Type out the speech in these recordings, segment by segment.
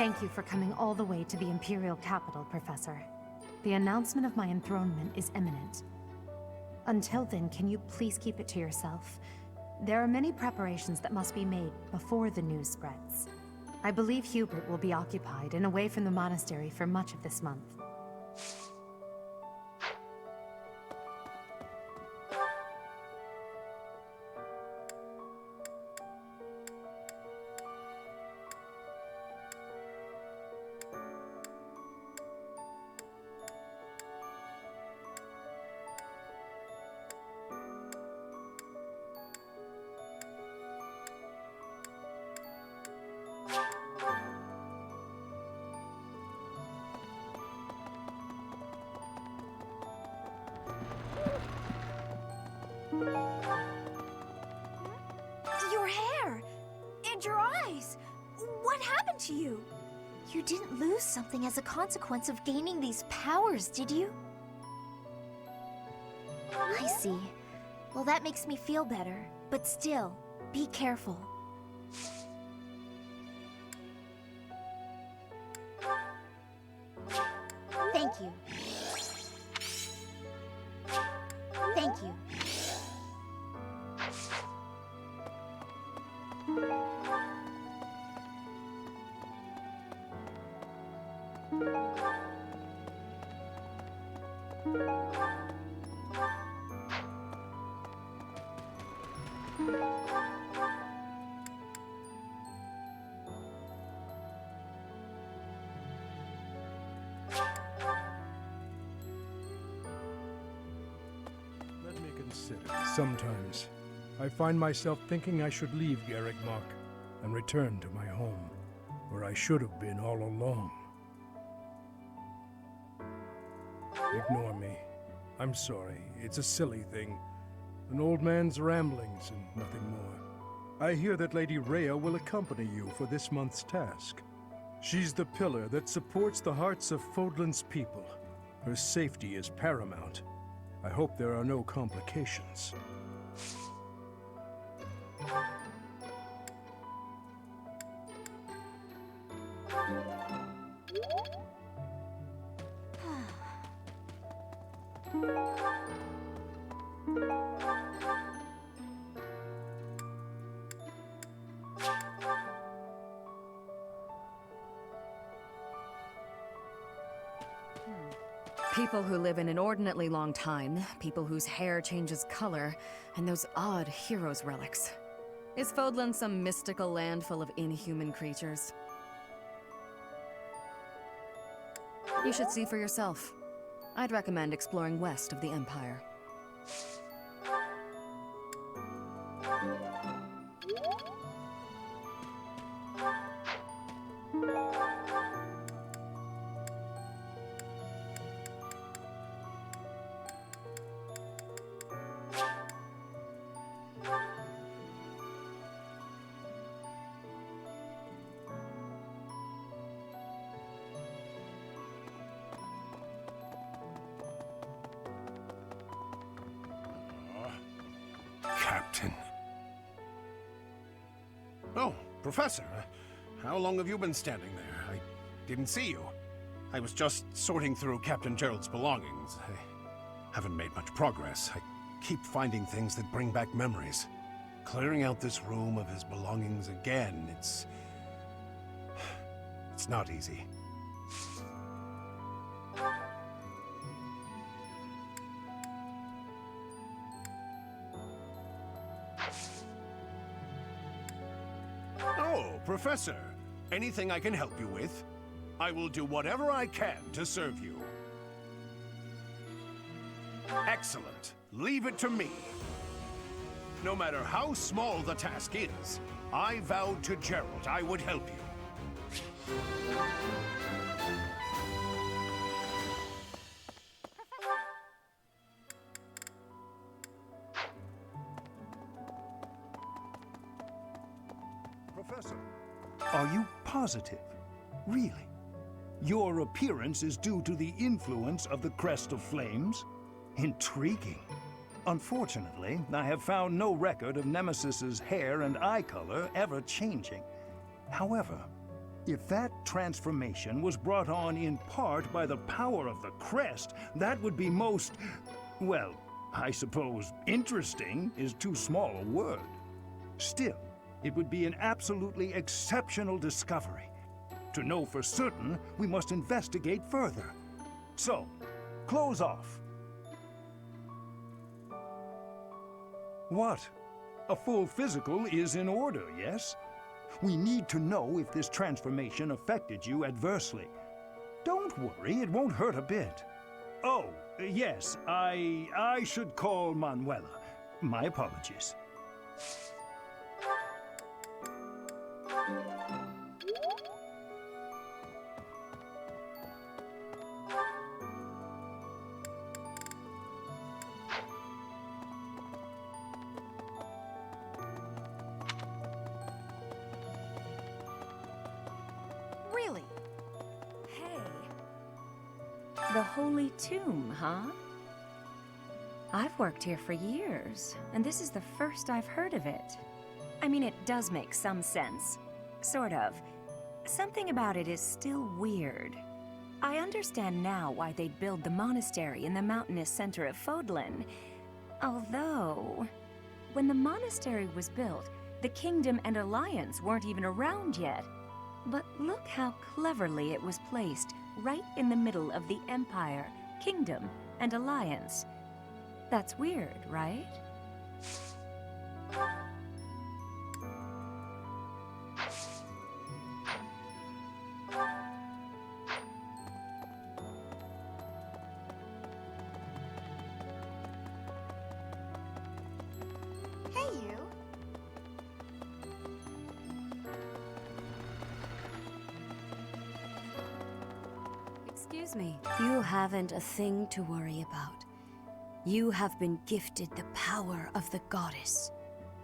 Thank you for coming all the way to the Imperial capital, Professor. The announcement of my enthronement is imminent. Until then, can you please keep it to yourself? There are many preparations that must be made before the news spreads. I believe Hubert will be occupied and away from the monastery for much of this month. Your hair! And your eyes! What happened to you? You didn't lose something as a consequence of gaining these powers, did you? I see. Well, that makes me feel better. But still, be careful. Thank you. Thank you. Let me consider. Sometimes, I find myself thinking I should leave Garrigmach and return to my home, where I should have been all along. Ignore me. I'm sorry. It's a silly thing. An old man's ramblings and nothing more. I hear that Lady Rhea will accompany you for this month's task. She's the pillar that supports the hearts of Fodlan's people. Her safety is paramount. I hope there are no complications. People who live an inordinately long time, people whose hair changes color, and those odd heroes' relics. Is Fodlan some mystical land full of inhuman creatures? You should see for yourself. I'd recommend exploring west of the Empire. Captain. Oh, Professor. How long have you been standing there? I didn't see you. I was just sorting through Captain Gerald's belongings. I haven't made much progress. I keep finding things that bring back memories. Clearing out this room of his belongings again, it's not easy. Oh, Professor. Anything I can help you with? I will do whatever I can to serve you. Excellent. Leave it to me. No matter how small the task is, I vowed to Gerald I would help you. Professor. Are you positive? Really? Your appearance is due to the influence of the Crest of Flames? Intriguing. Unfortunately, I have found no record of Nemesis's hair and eye color ever changing. However, If that transformation was brought on in part by the power of the crest, that would be most, well, I suppose interesting is too small a word. Still, it would be an absolutely exceptional discovery. To know for certain, we must investigate further. So, close off. What? A full physical is in order, yes? We need to know if this transformation affected you adversely. Don't worry, it won't hurt a bit. Oh, yes, I should call Manuela. My apologies. Really? Hey. The Holy Tomb, huh? I've worked here for years, and this is the first I've heard of it. I mean, it does make some sense. Sort of. Something about it is still weird. I understand now why they'd build the monastery in the mountainous center of Fodlan. Although, when the monastery was built, the Kingdom and Alliance weren't even around yet. But look how cleverly it was placed, right in the middle of the Empire, Kingdom, and Alliance. That's weird, right? Hey, you. Excuse me. You haven't a thing to worry about. You have been gifted the power of the goddess.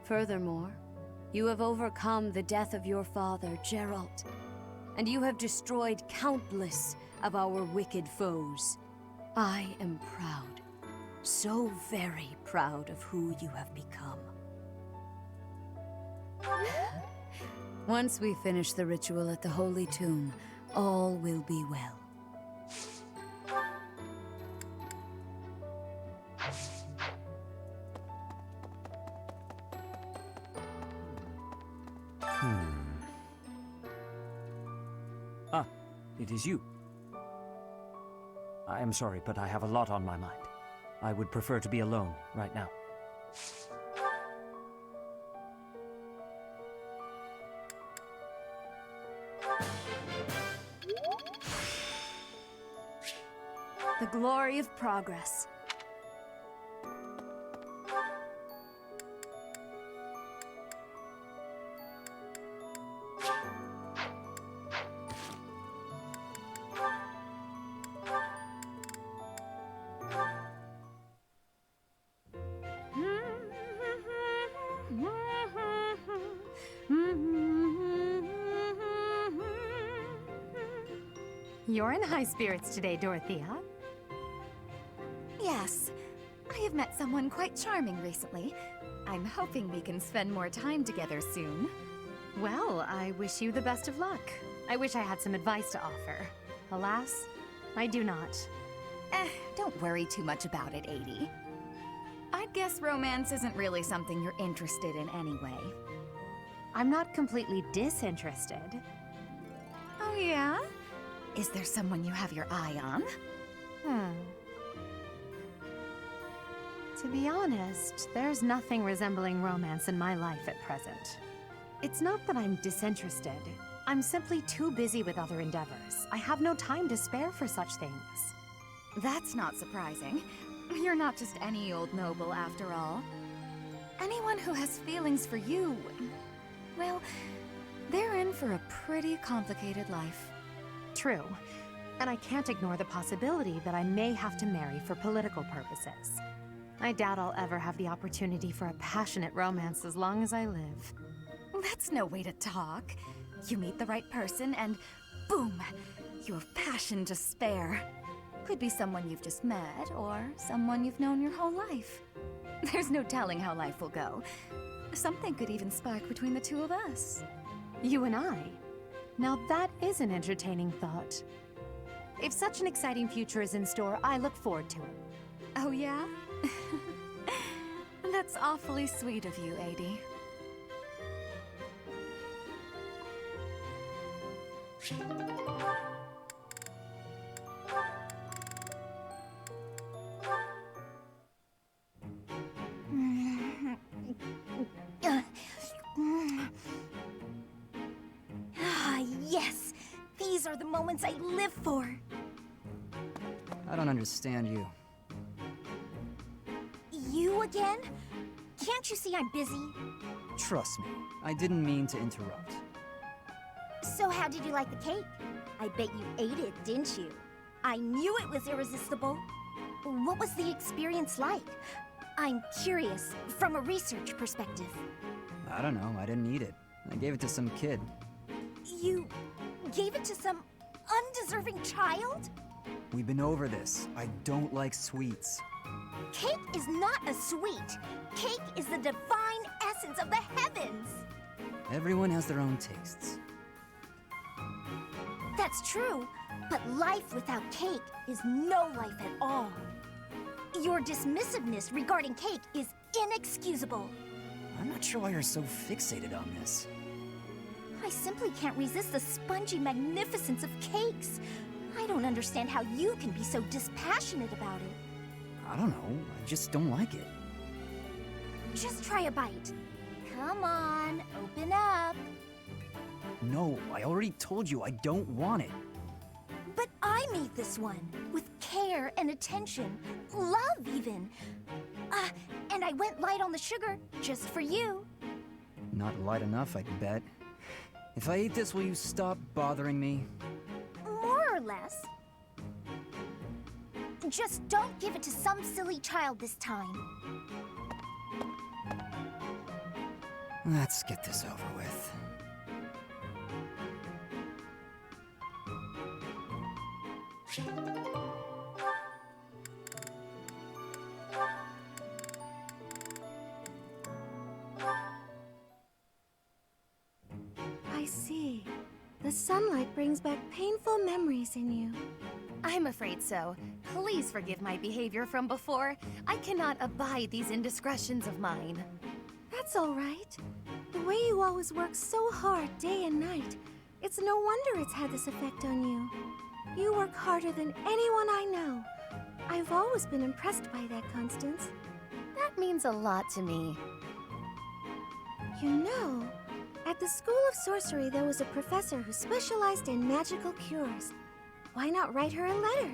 Furthermore, you have overcome the death of your father, Geralt, and you have destroyed countless of our wicked foes. I am proud, so very proud of who you have become. Once we finish the ritual at the Holy Tomb, all will be well. Ah, it is you. I am sorry, but I have a lot on my mind. I would prefer to be alone right now. The glory of progress. You're in high spirits today, Dorothea. Yes. I have met someone quite charming recently. I'm hoping we can spend more time together soon. Well, I wish you the best of luck. I wish I had some advice to offer. Alas, I do not. Don't worry too much about it, Adie. I'd guess romance isn't really something you're interested in anyway. I'm not completely disinterested. Oh, yeah? Is there someone you have your eye on? To be honest, there's nothing resembling romance in my life at present. It's not that I'm disinterested. I'm simply too busy with other endeavors. I have no time to spare for such things. That's not surprising. You're not just any old noble, after all. Anyone who has feelings for you, well, they're in for a pretty complicated life. True. And I can't ignore the possibility that I may have to marry for political purposes. I doubt I'll ever have the opportunity for a passionate romance as long as I live. That's no way to talk. You meet the right person and boom! You have passion to spare. Could be someone you've just met, or someone you've known your whole life. There's no telling how life will go. Something could even spark between the two of us. You and I? Now that is an entertaining thought. If such an exciting future is in store, I look forward to it. Oh, yeah? That's awfully sweet of you, Adie. Ah, yes! These are the moments I live for! I don't understand you. You again? Can't you see I'm busy? Trust me, I didn't mean to interrupt. So how did you like the cake? I bet you ate it, didn't you? I knew it was irresistible. What was the experience like? I'm curious, from a research perspective. I don't know, I didn't eat it. I gave it to some kid. You gave it to some undeserving child? We've been over this. I don't like sweets. Cake is not a sweet. Cake is the divine essence of the heavens. Everyone has their own tastes. That's true, but life without cake is no life at all. Your dismissiveness regarding cake is inexcusable. I'm not sure why you're so fixated on this. I simply can't resist the spongy magnificence of cakes. I don't understand how you can be so dispassionate about it. I don't know, I just don't like it. Just try a bite. Come on, open up. No, I already told you I don't want it. But I made this one, with care and attention, love even. And I went light on the sugar, just for you. Not light enough, I bet. If I eat this, will you stop bothering me? More or less. Just don't give it to some silly child this time. Let's get this over with. I see. The sunlight brings back painful memories in you. I'm afraid so. Please forgive my behavior from before. I cannot abide these indiscretions of mine. That's all right. The way you always work so hard day and night, it's no wonder it's had this effect on you. You work harder than anyone I know. I've always been impressed by that, Constance. That means a lot to me. You know, at the School of Sorcery there was a professor who specialized in magical cures. Why not write her a letter?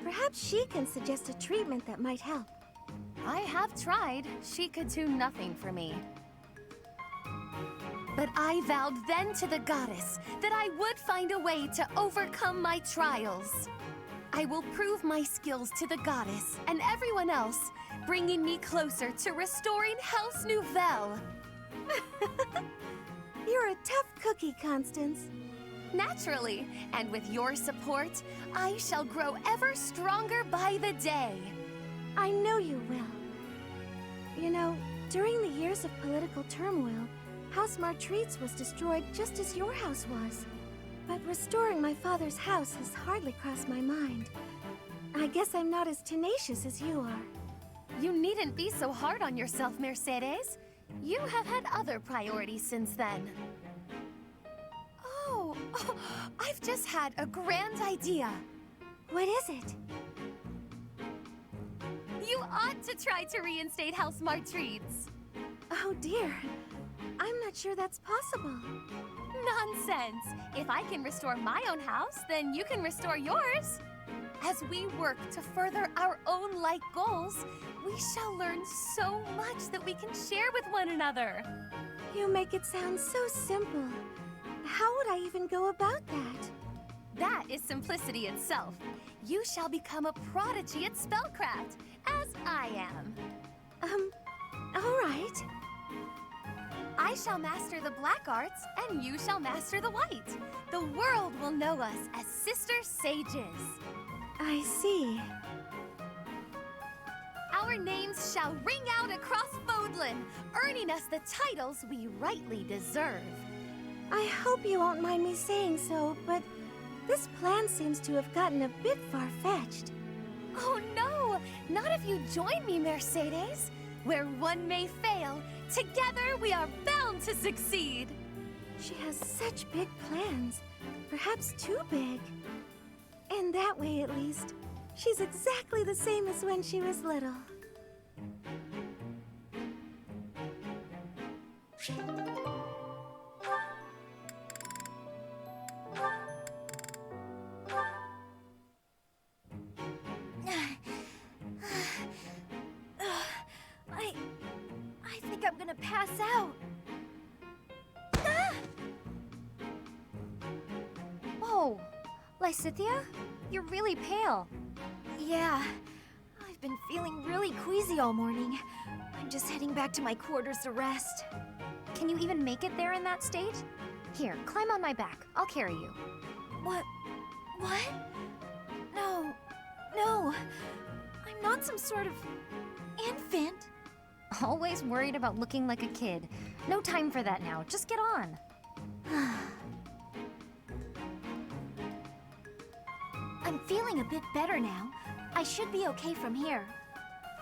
Perhaps she can suggest a treatment that might help. I have tried. She could do nothing for me. But I vowed then to the goddess that I would find a way to overcome my trials. I will prove my skills to the goddess and everyone else, bringing me closer to restoring House Nouvelle. You're a tough cookie, Constance. Naturally, and with your support, I shall grow ever stronger by the day. I know you will. You know, during the years of political turmoil, House Martreats was destroyed just as your house was. But restoring my father's house has hardly crossed my mind. I guess I'm not as tenacious as you are. You needn't be so hard on yourself, Mercedes. You have had other priorities since then. Oh, I've just had a grand idea. What is it? You ought to try to reinstate House Martreats. Oh dear. I'm not sure that's possible. Nonsense! If I can restore my own house, then you can restore yours. As we work to further our own like goals, we shall learn so much that we can share with one another. You make it sound so simple. How would I even go about that? That is simplicity itself. You shall become a prodigy at spellcraft, as I am. All right. I shall master the black arts, and you shall master the white. The world will know us as sister sages. I see. Our names shall ring out across Fodlan, earning us the titles we rightly deserve. I hope you won't mind me saying so, but this plan seems to have gotten a bit far-fetched. Oh no! Not if you join me, Mercedes! Where one may fail, together we are bound to succeed! She has such big plans, perhaps too big. In that way, at least, she's exactly the same as when she was little. I think I'm gonna pass out. Ah! Whoa! Lysithia? You're really pale. Yeah, I've been feeling really queasy all morning. I'm just heading back to my quarters to rest. Can you even make it there in that state? Here, climb on my back. I'll carry you. What? No. No. I'm not some sort of infant. Always worried about looking like a kid. No time for that now. Just get on. I'm feeling a bit better now. I should be okay from here.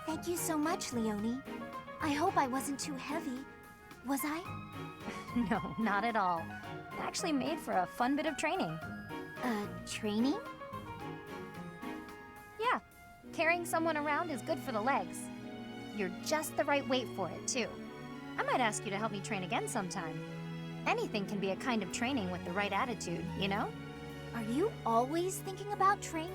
Thank you so much, Leonie. I hope I wasn't too heavy. Was I? No, not at all. Actually made for a fun bit of training. Training? Yeah, carrying someone around is good for the legs. You're just the right weight for it, too. I might ask you to help me train again sometime. Anything can be a kind of training with the right attitude, you know? Are you always thinking about training?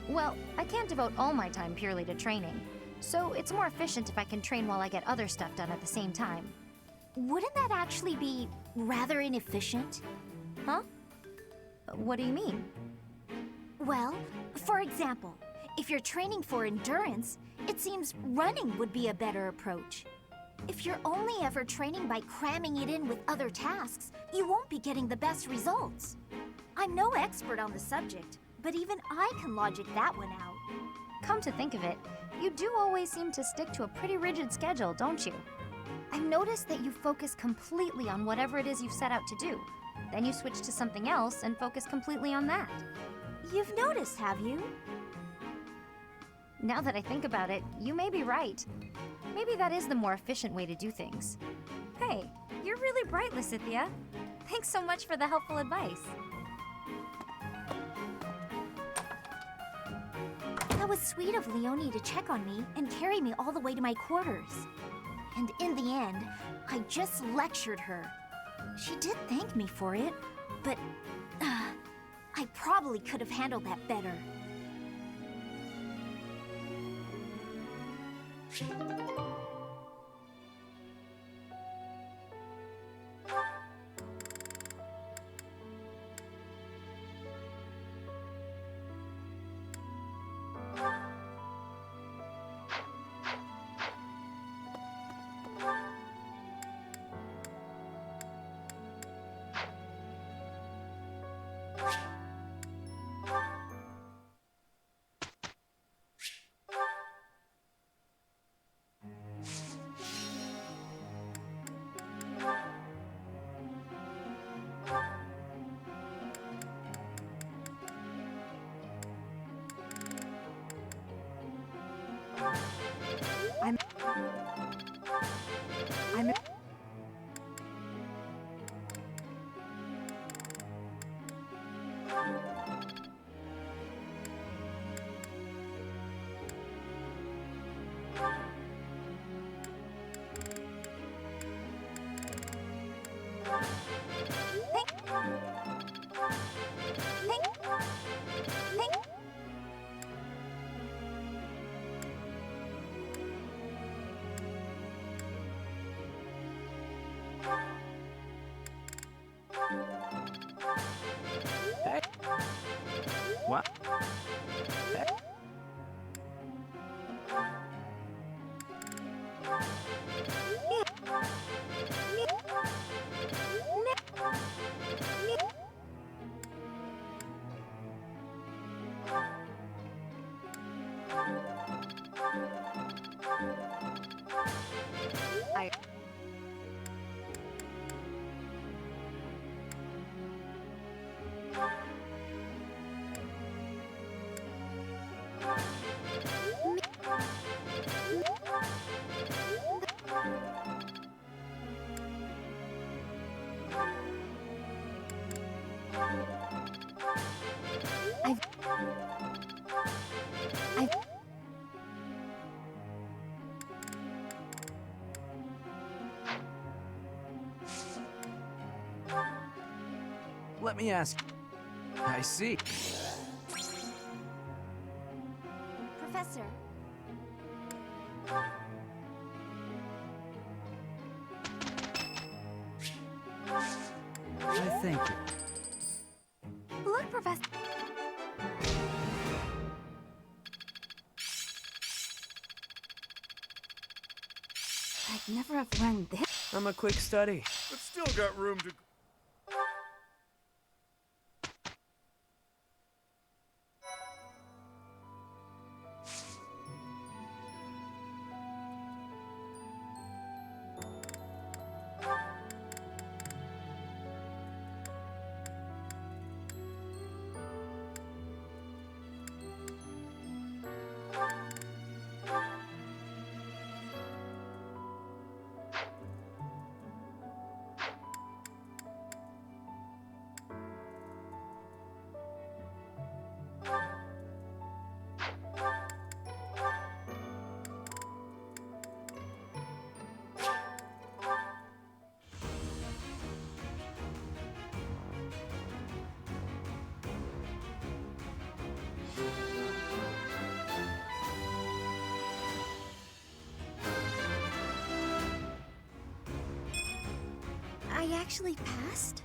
Well, I can't devote all my time purely to training, so it's more efficient if I can train while I get other stuff done at the same time. Wouldn't that actually be rather inefficient? Huh? What do you mean? Well, for example, if you're training for endurance, it seems running would be a better approach. If you're only ever training by cramming it in with other tasks, you won't be getting the best results. I'm no expert on the subject, but even I can logic that one out. Come to think of it, you do always seem to stick to a pretty rigid schedule, don't you? I've noticed that you focus completely on whatever it is you've set out to do. Then you switch to something else and focus completely on that. You've noticed, have you? Now that I think about it, you may be right. Maybe that is the more efficient way to do things. Hey, you're really bright, Lysithia. Thanks so much for the helpful advice. That was sweet of Leonie to check on me and carry me all the way to my quarters. And in the end, I just lectured her. She did thank me for it, but I probably could have handled that better. What? let me ask. I see. Professor. I thank you. Look, Professor. I'd never have learned this. I'm a quick study. But still got room to... I actually passed?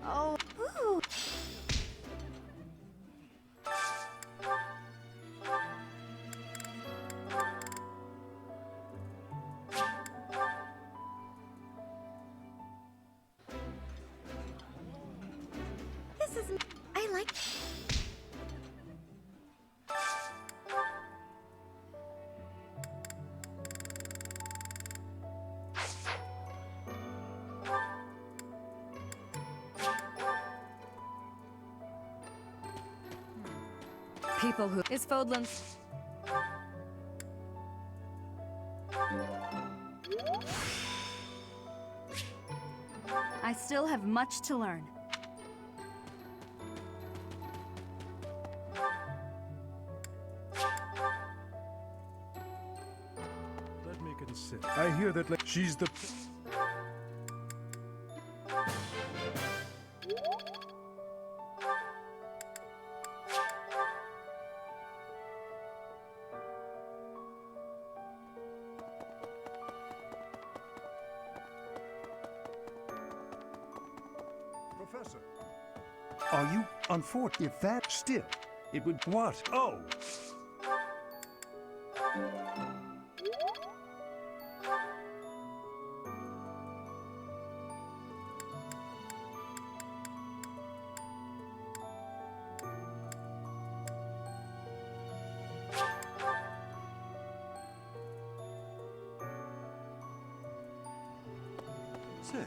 Oh, ooh. This is... I like... People who... Is Fodlan's... I still have much to learn. Let me consider. I hear that she's the... Professor, are you unfortunate? If that still, it would what? Oh! Sir.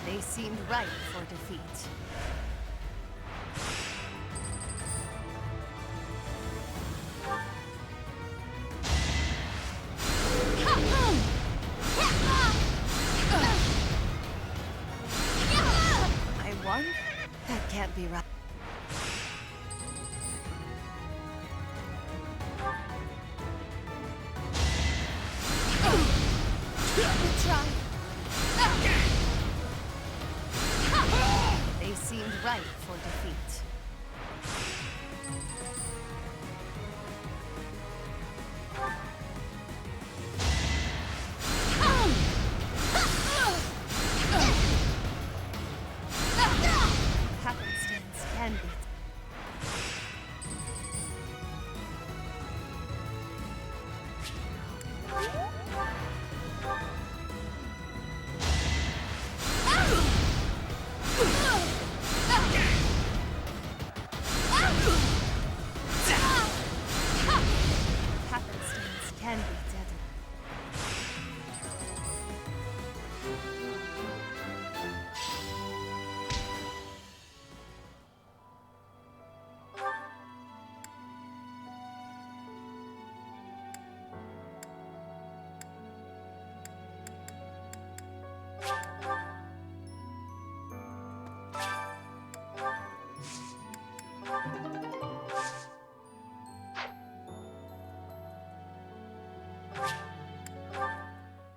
They seemed ripe for defeat. I won? That can't be right. Good try. They seemed ripe for defeat.